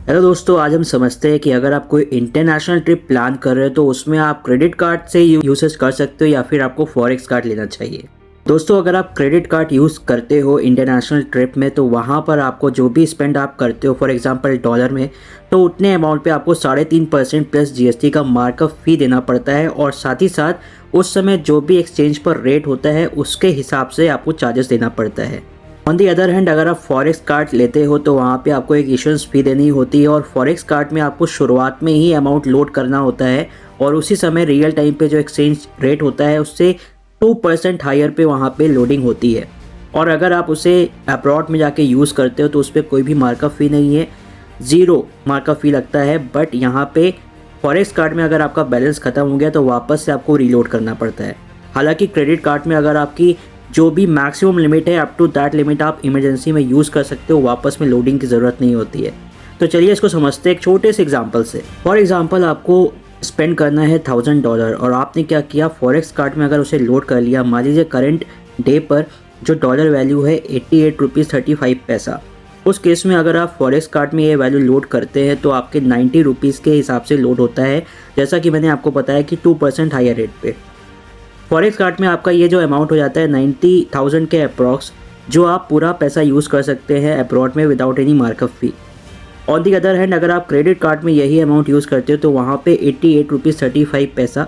Hello दोस्तों, आज हम समझते हैं कि अगर आप कोई इंटरनेशनल ट्रिप प्लान कर रहे हो तो उसमें आप क्रेडिट कार्ड से यूसेज कर सकते हो या फिर आपको फॉरेक्स कार्ड लेना चाहिए। दोस्तों, अगर आप क्रेडिट कार्ड यूज़ करते हो इंटरनेशनल ट्रिप में तो वहाँ पर आपको जो भी स्पेंड आप करते हो, फॉर एग्जांपल डॉलर में, तो उतने अमाउंट पे आपको 3.5% प्लस जीएसटी का मार्कअप फ़ी देना पड़ता है और साथ ही साथ उस समय जो भी एक्सचेंज पर रेट होता है उसके हिसाब से आपको चार्जेस देना पड़ता है। ऑन दी अदर हैंड, अगर आप फॉरेक्स कार्ड लेते हो तो वहाँ पे आपको एक इशुएंस फी देनी होती है और फॉरेक्स कार्ड में आपको शुरुआत में ही अमाउंट लोड करना होता है और उसी समय रियल टाइम पे जो एक्सचेंज रेट होता है उससे 2% हायर पे वहाँ पे लोडिंग होती है। और अगर आप उसे अब्रॉड में जाके यूज़ करते हो तो उस पर कोई भी मार्कअप फ़ी नहीं है, ज़ीरो मार्कअप फ़ी लगता है। बट यहाँ पे फॉरेक्स कार्ड में अगर आपका बैलेंस ख़त्म हो गया तो वापस से आपको रीलोड करना पड़ता है। हालांकि क्रेडिट कार्ड में अगर आपकी जो भी मैक्सिमम लिमिट है, अप टू दैट लिमिट आप इमरजेंसी में यूज़ कर सकते हो, वापस में लोडिंग की ज़रूरत नहीं होती है। तो चलिए इसको समझते हैं एक छोटे से एग्जांपल से। फॉर एग्जांपल, आपको स्पेंड करना है $1000 और आपने क्या किया, फॉरेक्स कार्ड में अगर उसे लोड कर लिया, मान लीजिए करंट डे पर जो डॉलर वैल्यू है 88.35 रुपीज़। उस केस में अगर आप फॉरेक्स कार्ड में ये वैल्यू लोड करते हैं तो आपके 90 रुपीज़ के हिसाब से लोड होता है, जैसा कि मैंने आपको बताया कि 2% हायर रेट पे। फॉरेक्स कार्ड में आपका ये जो अमाउंट हो जाता है 90,000 के अप्रॉक्स, जो आप पूरा पैसा यूज़ कर सकते हैं अब्रॉड में without any markup fee. On the other hand, अगर आप क्रेडिट कार्ड में यही अमाउंट यूज़ करते हो तो वहाँ पे 88.35 रुपीज़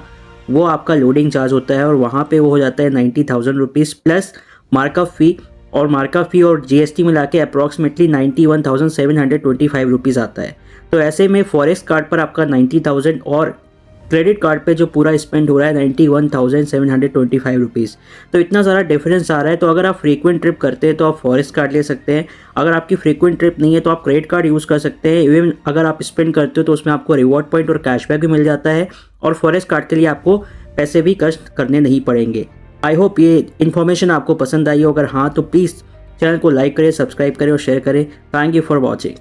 वो आपका लोडिंग चार्ज होता है और वहाँ पे वो हो जाता है 90,000 रुपीज़ प्लस मार्कअप फ़ी, और मार्कअप फ़ी और जीएसटी मिला के अप्रॉक्सीमेटली 91,725 रुपीज़ आता है। तो ऐसे में फॉरेक्स कार्ड पर आपका 90,000 और क्रेडिट कार्ड पे जो पूरा स्पेंड हो रहा है 91,725 रुपीज़। तो इतना ज़्यादा डिफरेंस आ रहा है। तो अगर आप फ्रीक्वेंट ट्रिप करते हैं तो आप फॉरेक्स कार्ड ले सकते हैं, अगर आपकी फ्रीक्वेंट ट्रिप नहीं है तो आप क्रेडिट कार्ड यूज़ कर सकते हैं। इवन अगर आप स्पेंड करते हो तो उसमें आपको रिवॉर्ड पॉइंट और कैशबैक भी मिल जाता है और फॉरेक्स कार्ड के लिए आपको पैसे भी खर्च करने नहीं पड़ेंगे। आई होप ये इन्फॉर्मेशन आपको पसंद आई हो। अगर हाँ तो प्लीज़ चैनल को लाइक करें, सब्सक्राइब करें और शेयर करें। Thank you for watching.